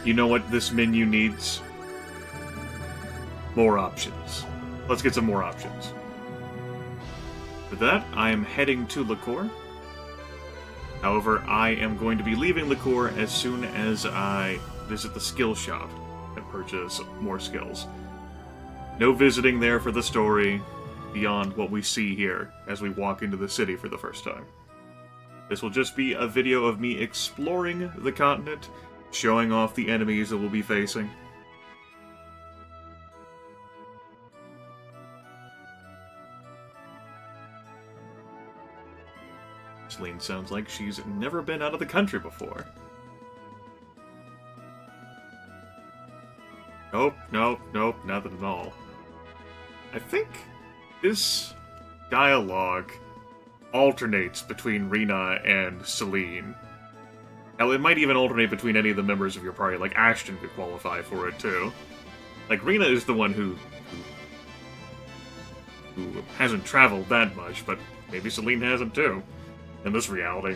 You know what this menu needs? More options. Let's get some more options. For that, I am heading to Lacour. However, I am going to be leaving Lacour as soon as I visit the skill shop and purchase more skills. No visiting there for the story beyond what we see here as we walk into the city for the first time. This will just be a video of me exploring the continent, showing off the enemies that we'll be facing. Celine sounds like she's never been out of the country before. Nope, nope, nope, nothing at all. I think this dialogue alternates between Rena and Celine. Hell, it might even alternate between any of the members of your party, like Ashton could qualify for it too. Like, Rena is the one who hasn't traveled that much, but maybe Celine hasn't too, in this reality.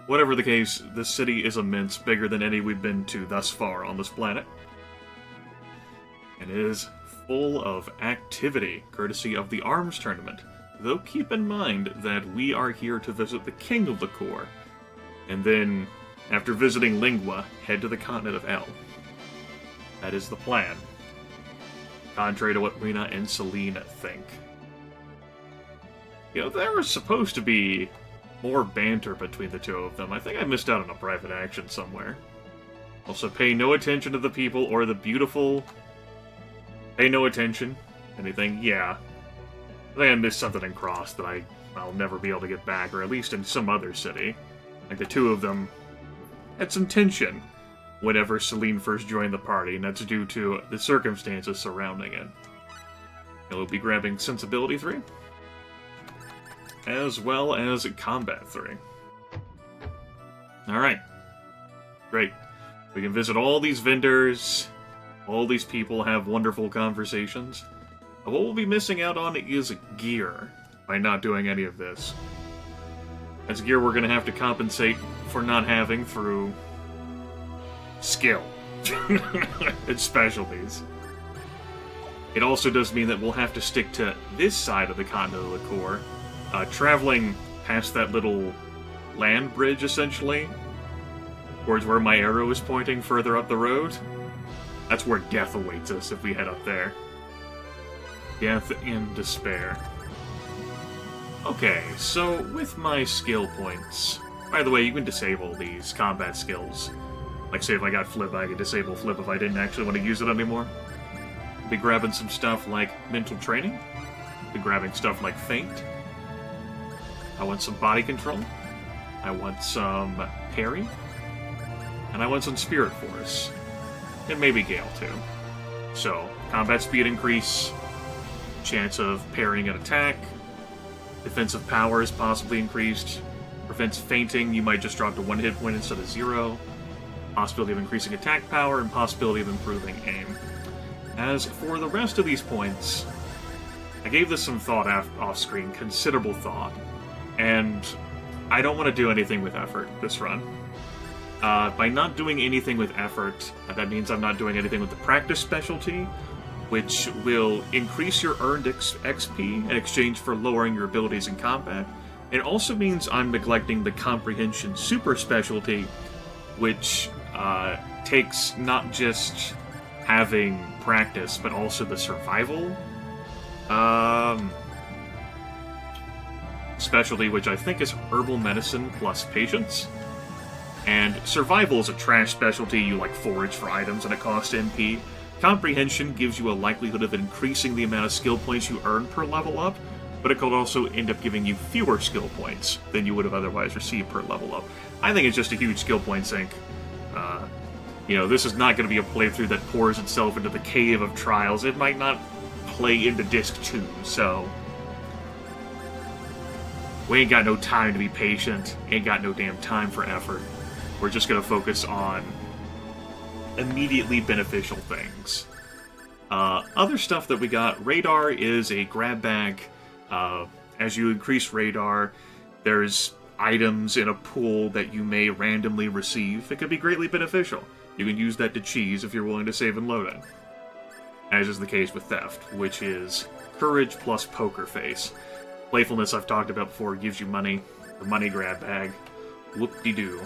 Whatever the case, this city is immense, bigger than any we've been to thus far on this planet. And it is full of activity, courtesy of the arms tournament. Though keep in mind that we are here to visit the King of Lacour, and then, after visiting Lingua, head to the continent of L. That is the plan. Contrary to what Rena and Celine think. You know, there was supposed to be more banter between the two of them. I think I missed out on a private action somewhere. Also, pay no attention to the people or the beautiful... Pay no attention. Anything? Yeah. I think I missed something in Cross that I'll never be able to get back, or at least in some other city. Like, the two of them had some tension whenever Celine first joined the party, and that's due to the circumstances surrounding it. And we'll be grabbing Sensibility 3, as well as Combat 3. Alright. Great. We can visit all these vendors, all these people have wonderful conversations. What we'll be missing out on is gear by not doing any of this. That's gear we're going to have to compensate for not having through skill and specialties. It also does mean that we'll have to stick to this side of the continent of Lacour, traveling past that little land bridge, essentially, towards where my arrow is pointing further up the road. That's where death awaits us if we head up there. Death and despair. Okay, so with my skill points... By the way, you can disable these combat skills. Like, say if I got Flip, I could disable Flip if I didn't actually want to use it anymore. I'll be grabbing some stuff like Mental Training. I'll be grabbing stuff like Feint. I want some Body Control. I want some Parry. And I want some Spirit Force. And maybe Gale, too. So, combat speed increase, chance of parrying an attack, defensive power is possibly increased, prevents fainting, you might just drop to 1 hit point instead of 0, possibility of increasing attack power, and possibility of improving aim. As for the rest of these points, I gave this some thought off-screen, considerable thought, and I don't want to do anything with effort this run. By not doing anything with effort, that means I'm not doing anything with the practice specialty, which will increase your earned XP in exchange for lowering your abilities in combat. It also means I'm neglecting the comprehension super specialty, which takes not just having practice, but also the survival specialty, which I think is herbal medicine plus patience. And survival is a trash specialty. You like forage for items and it costs MP. Comprehension gives you a likelihood of increasing the amount of skill points you earn per level up, but it could also end up giving you fewer skill points than you would have otherwise received per level up. I think it's just a huge skill point sink. You know, this is not going to be a playthrough that pours itself into the cave of trials. It might not play into Disc 2, so... We ain't got no time to be patient. Ain't got no damn time for effort. We're just going to focus on immediately beneficial things. Other stuff that we got, radar is a grab bag. As you increase radar, there's items in a pool that you may randomly receive, it could be greatly beneficial. You can use that to cheese if you're willing to save and load it. As is the case with theft, which is courage plus poker face. Playfulness I've talked about before gives you money, the money grab bag. Whoop-de-doo.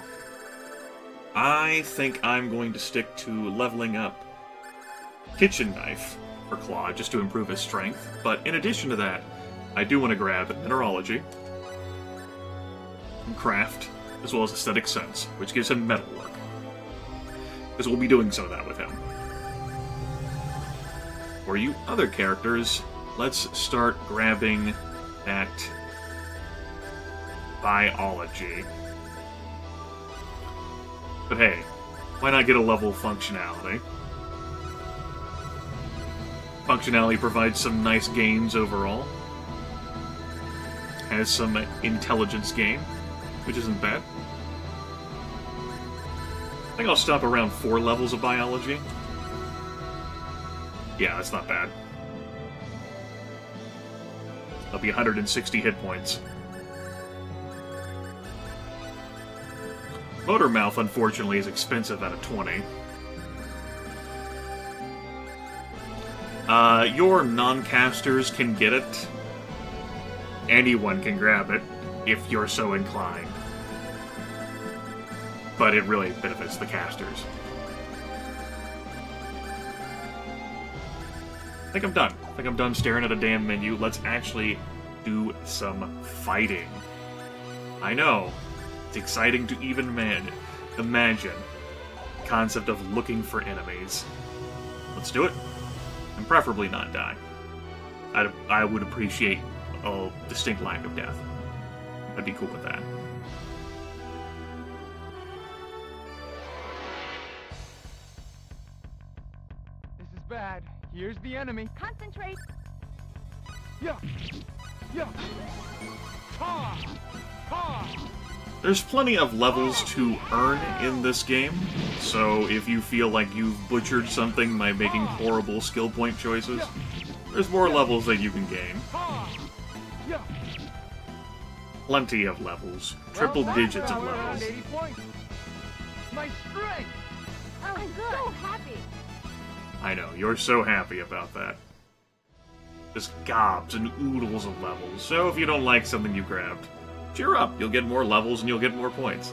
I think I'm going to stick to leveling up Kitchen Knife for Claude, just to improve his strength. But in addition to that, I do want to grab Mineralogy, and Craft, as well as Aesthetic Sense, which gives him Metalwork. Because we'll be doing some of that with him. For you other characters, let's start grabbing that Biology. But hey, why not get a level functionality? Functionality provides some nice gains overall. Has some intelligence gain, which isn't bad. I think I'll stop around 4 levels of biology. Yeah, that's not bad. That'll be 160 hit points. Motor Mouth, unfortunately, is expensive at a 20. Your non-casters can get it. Anyone can grab it, if you're so inclined. But it really benefits the casters. I think I'm done. I think I'm done staring at a damn menu. Let's actually do some fighting. I know. It's exciting to even imagine the concept of looking for enemies. Let's do it. And preferably not die. I would appreciate a distinct lack of death. I'd be cool with that. This is bad. Here's the enemy. Concentrate. Yeah. Yeah. Ha! Ha! There's plenty of levels to earn in this game, so if you feel like you've butchered something by making horrible skill point choices, there's more levels that you can gain. Plenty of levels. Triple digits of levels. My strength! Oh, I'm so happy. I know, you're so happy about that. Just gobs and oodles of levels, so if you don't like something you grabbed, cheer up, you'll get more levels and you'll get more points.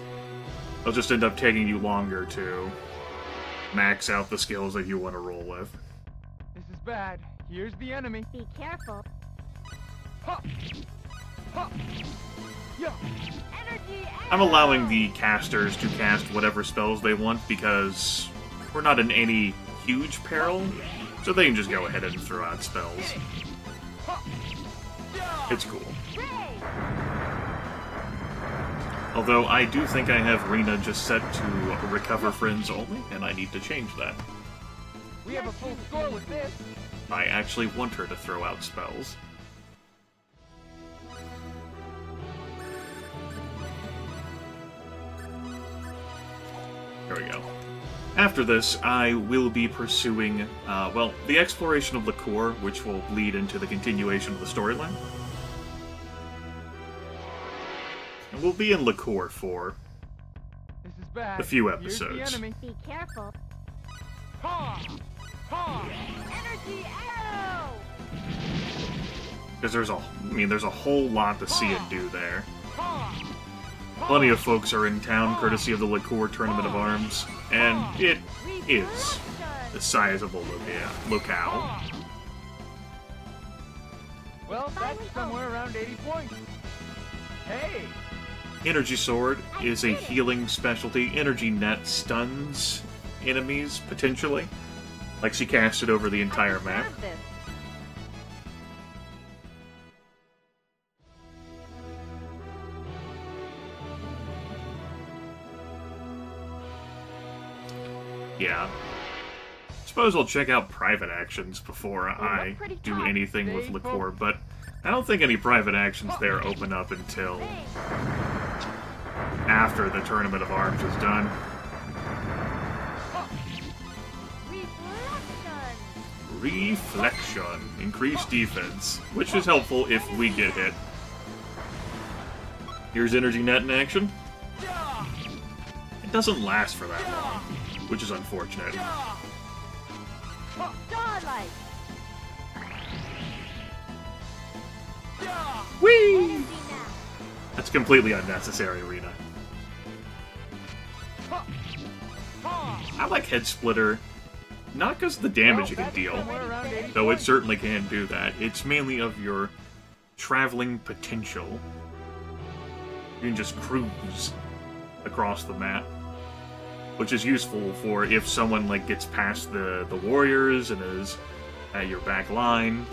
It'll just end up taking you longer to max out the skills that you want to roll with. This is bad. Here's the enemy. Be careful. Ha! Ha! Yeah. Energy. I'm allowing the casters to cast whatever spells they want because we're not in any huge peril, so they can just go ahead and throw out spells. It's cool. Although I do think I have Rena just set to recover friends only, and I need to change that. We have a full score with this. I actually want her to throw out spells. There we go. After this, I will be pursuing, well, the exploration of Lacour, which will lead into the continuation of the storyline. And we'll be in Lacour for This is bad. a few Here's the episodes. enemy. Be careful. Ha! Ha! Energy arrow. Because there's a whole lot to see and do there. Ha! Plenty of folks are in town courtesy of the Lacour Tournament of Arms, and it is a sizable locale. Well, that's somewhere around 80 points. Hey! Energy Sword is a healing specialty. Energy Net stuns enemies, potentially. Like she cast it over the entire map. Yeah. Suppose I'll check out private actions before I do anything with Lacour, but I don't think any private actions there open up until after the Tournament of Arms is done. Reflection. Increased defense, which is helpful if we get hit. Here's Energy Net in action. It doesn't last for that long, which is unfortunate. Starlight. Whee! Energy now. That's completely unnecessary, Rena. I like Head Splitter, not because of the damage it can deal, though it certainly can do that. It's mainly of your traveling potential. You can just cruise across the map, which is useful for if someone like gets past the warriors and is at your back line.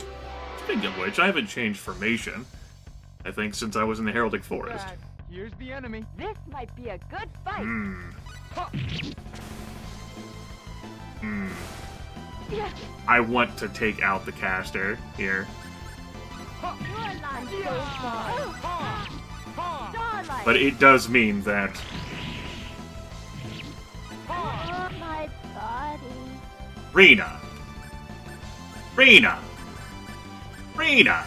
Speaking of which, I haven't changed formation, I think, since I was in the Heraldic Forest. Here's the enemy. This might be a good fight. Yeah. I want to take out the caster here, You're not so far. Starlight. but it does mean that Oh, my body. Rena! Rena! Rena!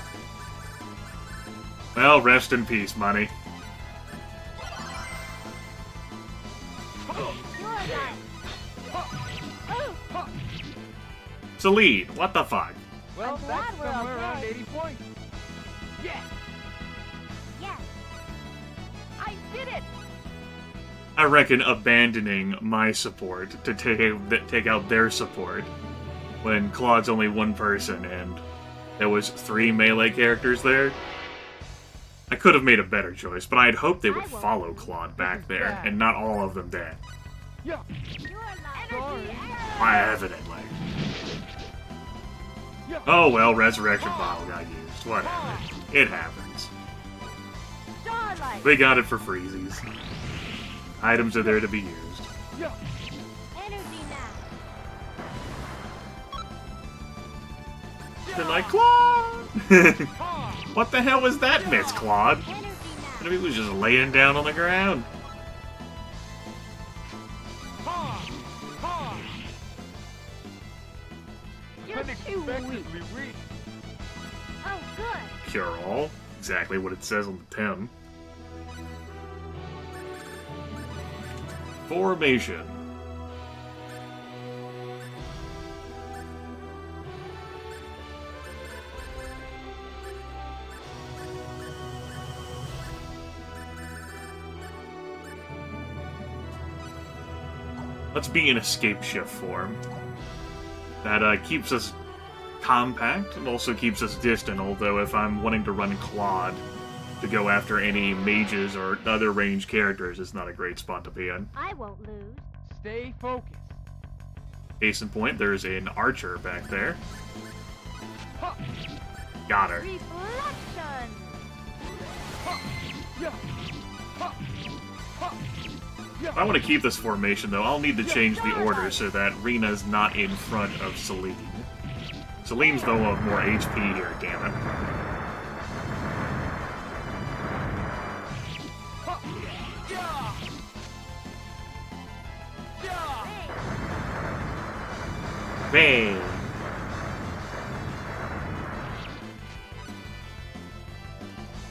Well, rest in peace, money. You're not. Oh, Celine, what the fuck? Well, I'm glad that's we're somewhere around okay. 80 points. Yeah. yes. I did it. I reckon abandoning my support to take out their support when Claude's only one person and there was 3 melee characters there. I could have made a better choice, but I'd hoped they would follow Claude back there and not all of them dead. Yeah. You're not. Energy arrow. Why, evidently. Yeah. Oh well, Resurrection Bottle got used. Whatever. It happens. Starlight. We got it for freezies. Items are there to be used. Yeah. Energy now. They're like, Claude! What the hell was that, Miss Claude? Energy now. Enemy was just laying down on the ground. You're too weak. Unexpectedly weak. Oh, good. Cure all. Exactly what it says on the tin. Formation. Let's be in escape shift form. That keeps us compact and also keeps us distant, although if I'm wanting to run Claude to go after any mages or other ranged characters, it's not a great spot to be in. I won't lose. Stay focused. Case in point, there's an archer back there. Got her. Reflection. Yeah. If I want to keep this formation, though, I'll need to change the order so that Rena's not in front of Celine. Celine's, though, of more HP here, damn it. Bang!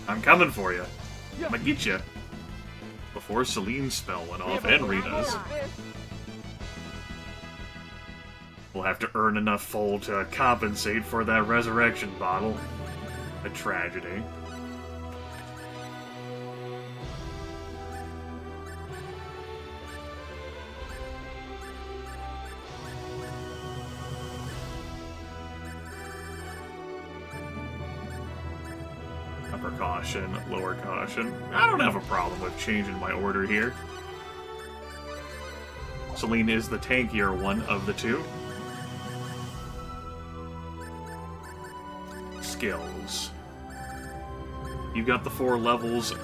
I'm coming for you. I'm gonna get you. Before Celine's spell went off, and Rena's. We'll have to earn enough full to compensate for that resurrection bottle. A tragedy. Upper caution, lower caution. I don't have a problem with changing my order here. Celine is the tankier one of the two. Skills. You've got the 4 levels.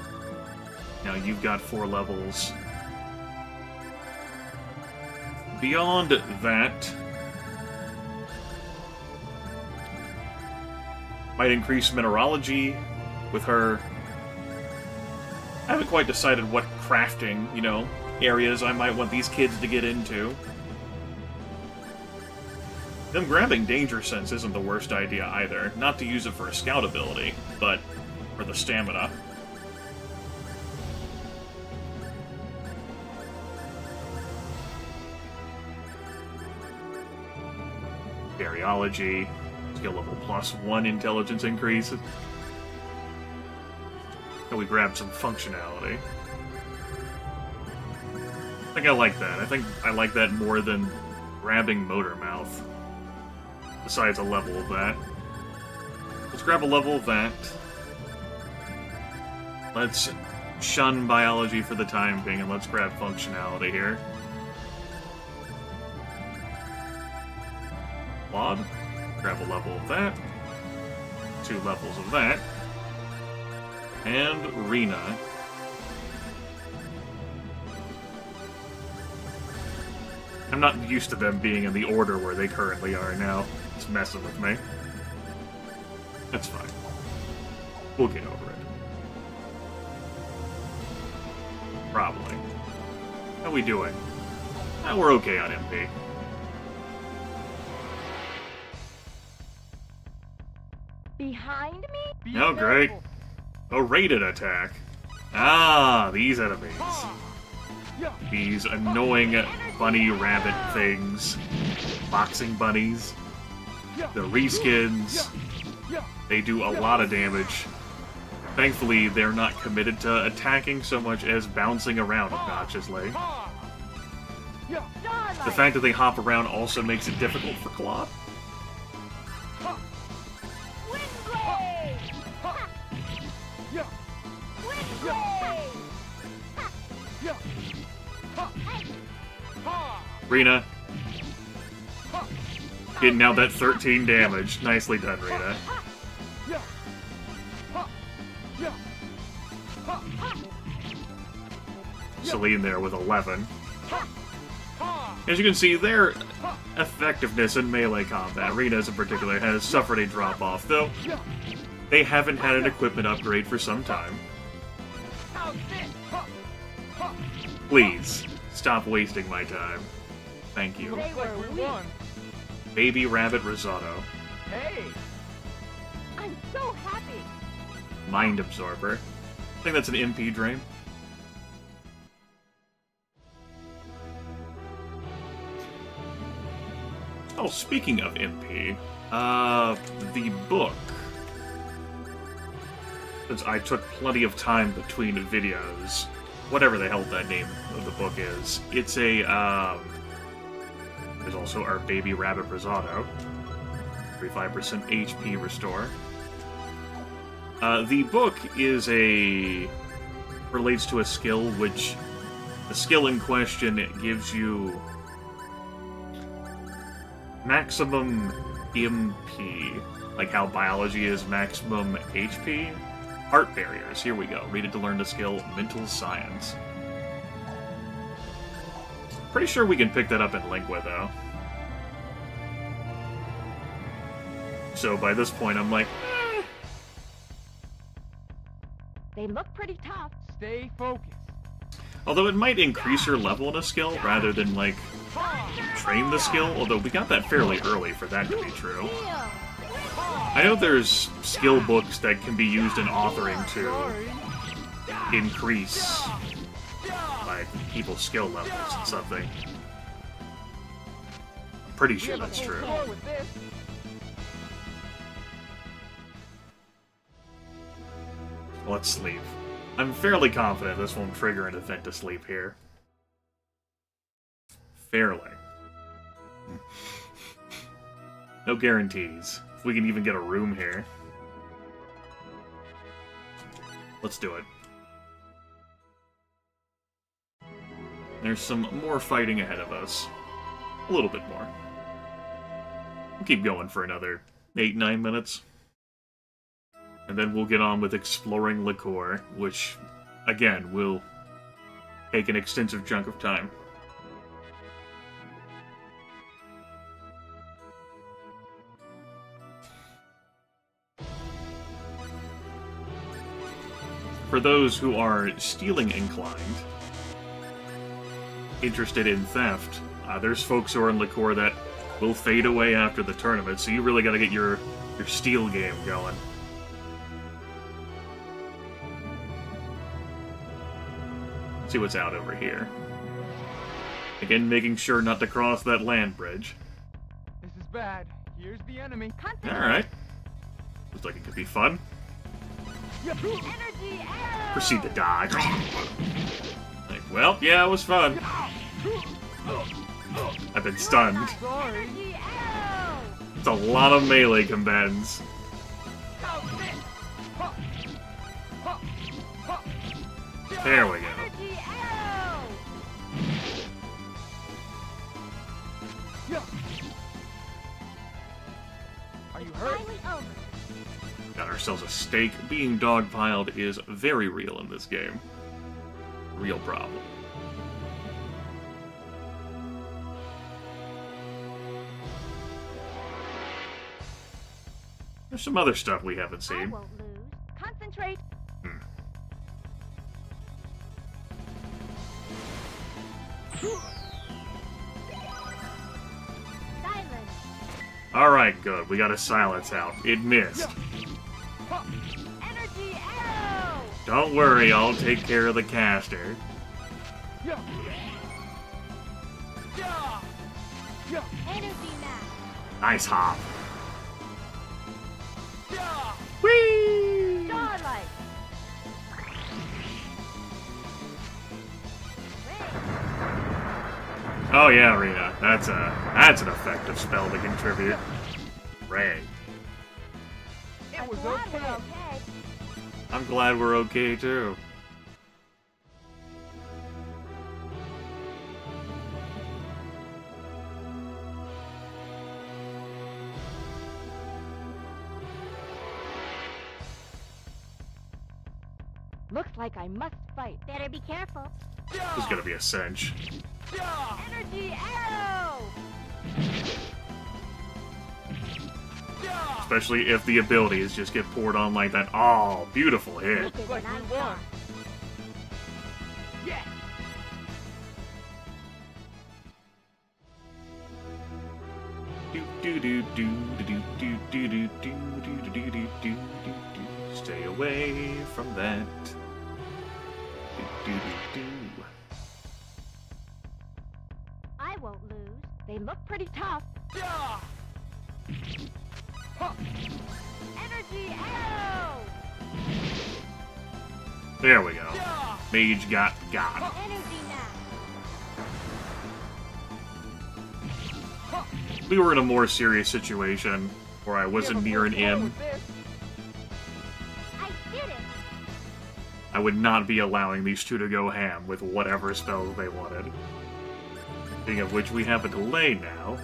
Now you've got 4 levels. Beyond that, might increase mineralogy with her. I haven't quite decided what crafting, areas I might want these kids to get into. Them grabbing Danger Sense isn't the worst idea either. Not to use it for a scout ability, but for the stamina. Bariology, skill level +1 intelligence increase. And we grab some functionality. I think I like that. I think I like that more than grabbing motor mouth. Besides a level of that. Let's grab a level of that. Let's shun biology for the time being, and let's grab functionality here. Claude. Grab a level of that. 2 levels of that. And Rena. I'm not used to them being in the order where they currently are now. It's messing with me. That's fine. We'll get over it. Probably. How we doing? We're okay on MP. Behind me? Oh, great. A rated attack. Ah, these enemies. These annoying bunny rabbit things. Boxing bunnies. The reskins. They do a lot of damage. Thankfully, they're not committed to attacking so much as bouncing around obnoxiously. The fact that they hop around also makes it difficult for Claude. Rena. Getting out that 13 damage. Nicely done, Rena. Celine there with 11. As you can see, their effectiveness in melee combat, Rena's in particular, has suffered a drop-off, though they haven't had an equipment upgrade for some time. Please, stop wasting my time. Thank you. Looks like we won. Baby Rabbit Risotto. Hey! I'm so happy. Mind Absorber. I think that's an MP drain. Oh, speaking of MP, the book. Since I took plenty of time between videos, whatever the hell that name of the book is, it's a, there's also our Baby Rabbit Risotto. 35% HP restore. The book relates to a skill which, the skill in question gives you maximum MP, like how biology is maximum HP. Heart barriers, here we go. Read it to learn the skill Mental Science. Pretty sure we can pick that up in Lingua, though. So by this point, I'm like, eh. They look pretty tough. Stay focused. Although it might increase your level in a skill rather than, like, train the skill, although we got that fairly early for that to be true. I know there's skill books that can be used in authoring to increase, like, people's skill levels and something. I'm pretty sure that's true. Let's sleep. I'm fairly confident this won't trigger an event to sleep here. Fairly. No guarantees. If we can even get a room here. Let's do it. There's some more fighting ahead of us. A little bit more. We'll keep going for another 8-9 minutes. And then we'll get on with exploring Lacour, which, again, will take an extensive chunk of time. For those who are stealing inclined, interested in theft, there's folks who are in Lacour that will fade away after the tournament, so you really gotta get your steal game going. See what's out over here. Again, making sure not to cross that land bridge. This is bad. Here's the enemy. Alright. Looks like it could be fun. Energy arrow! Proceed to dodge. Like, well, yeah, it was fun. I've been stunned. Sorry. Energy arrow! It's a lot of melee combatants. There we go. Energy arrow! Are you hurt? Finally over. Got ourselves a stake. Being dogpiled is very real in this game. Real problem. There's some other stuff we haven't I seen. won't lose. Concentrate. Silence. Alright, good. We got a silence out. It missed. Energy arrow! Don't worry, I'll take care of the caster. Energy mass. Nice hop. Whee! Starlight. Oh yeah, Rena. That's an effective spell to contribute. Ray. It was Glad we're okay. okay. I'm glad we're okay too. Looks like I must fight. Better be careful. This is gonna be a cinch. Energy arrow! Especially if the abilities just get poured on like that. Oh, beautiful hit. Quicker Like than I we thought. won. Yeah. Do do do do do do do do do do do do do do do. Stay away from that. Do do do do. I won't lose. They look pretty tough. Energy arrow! There we go. Mage got. Energy mass. We were in a more serious situation where I wasn't near an inn. I did it! I would not be allowing these two to go ham with whatever spells they wanted. Speaking of which, we have a delay now.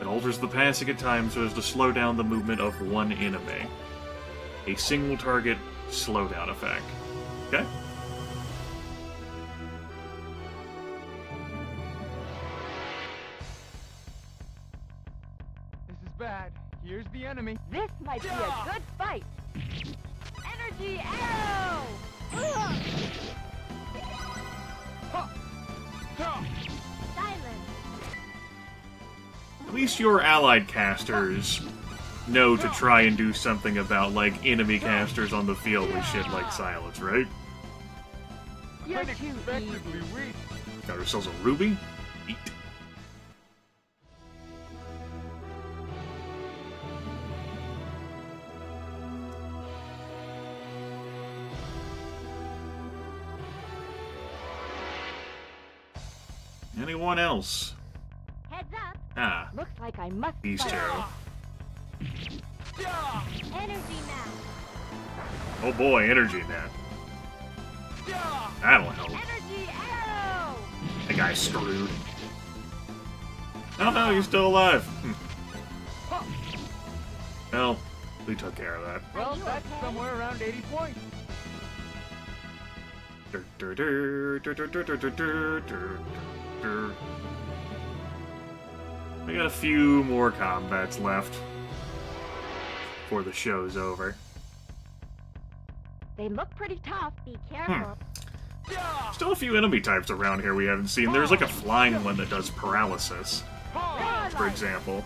It alters the passing of time so as to slow down the movement of one enemy. A single target slowdown effect. Okay? This is bad. Here's the enemy. This might be a good fight. Energy arrow! Ugh. Silence. At least your allied casters know to try and do something about, like, enemy casters on the field with shit like silence, right? You're too easy. Unexpectedly weak. Got ourselves a ruby? Eat. Anyone else? Heads up. Ah, Looks like I must these fight. two. Energy mass. Oh boy, energy net. That'll help. Energy arrow! The guy's screwed. Oh no, he's still alive. Well, we took care of that. Well, you that's okay? somewhere around 80 points. Dur, dur, dur, dur, dur, dur, dur, dur, dur, dur, dur. We got a few more combats left before the show's over. They look pretty tough. Be careful. Still a few enemy types around here we haven't seen. There's like a flying one that does paralysis, for example.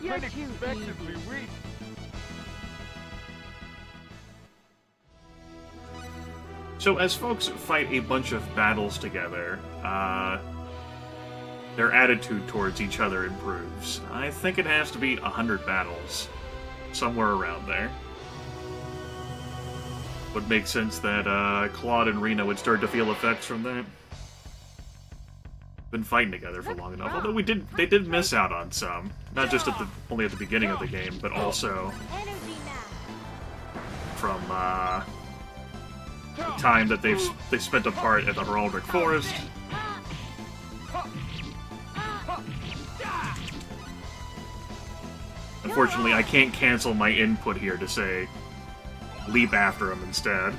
You're too Unexpectedly easy. weak. So as folks fight a bunch of battles together, their attitude towards each other improves. I think it has to be 100 battles. Somewhere around there. Would make sense that Claude and Rena would start to feel effects from that. Been fighting together for long enough. Although they did miss out on some. Not just only at the beginning of the game, but also from the time that they spent apart at the Heraldic Forest. Unfortunately, I can't cancel my input here to say leap after him instead.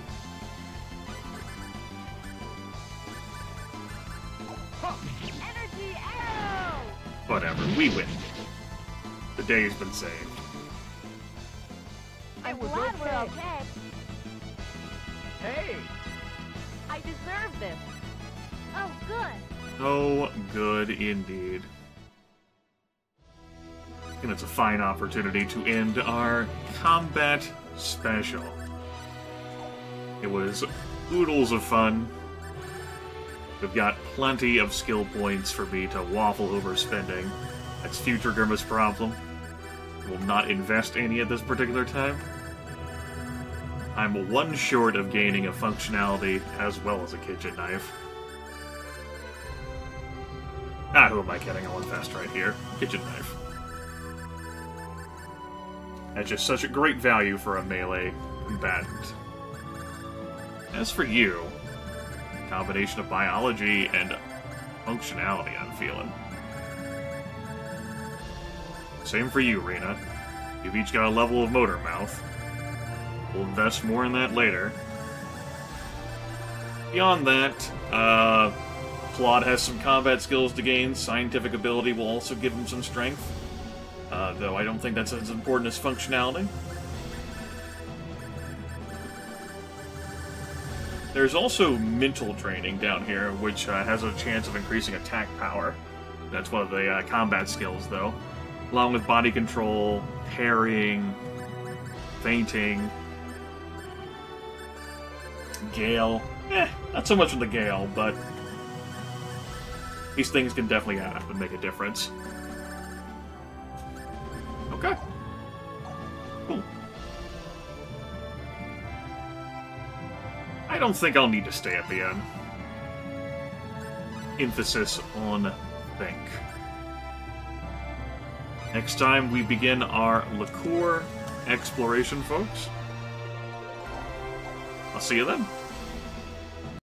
Energy arrow! Whatever, we win. The day's been saved. I'm glad we're okay. Hey! I deserve this. Oh, good. Oh, good indeed. And it's a fine opportunity to end our combat special. It was oodles of fun. We've got plenty of skill points for me to waffle over spending. That's future Grimith's problem. Will not invest any at this particular time. I'm one short of gaining a functionality as well as a kitchen knife. Ah, who am I kidding? I'll invest right here. Kitchen knife. That's just such a great value for a melee combatant. As for you, combination of biology and functionality I'm feeling. Same for you, Rena. You've each got a level of motor mouth. We'll invest more in that later. Beyond that, Claude has some combat skills to gain. Scientific ability will also give him some strength. Though I don't think that's as important as functionality. There's also mental training down here, which has a chance of increasing attack power. That's one of the combat skills, though. Along with body control, parrying, feinting, gale. Not so much with the gale, but these things can definitely add up and make a difference. Okay. Cool. I don't think I'll need to stay at the end. Emphasis on think. Next time we begin our Lacour exploration, folks. I'll see you then.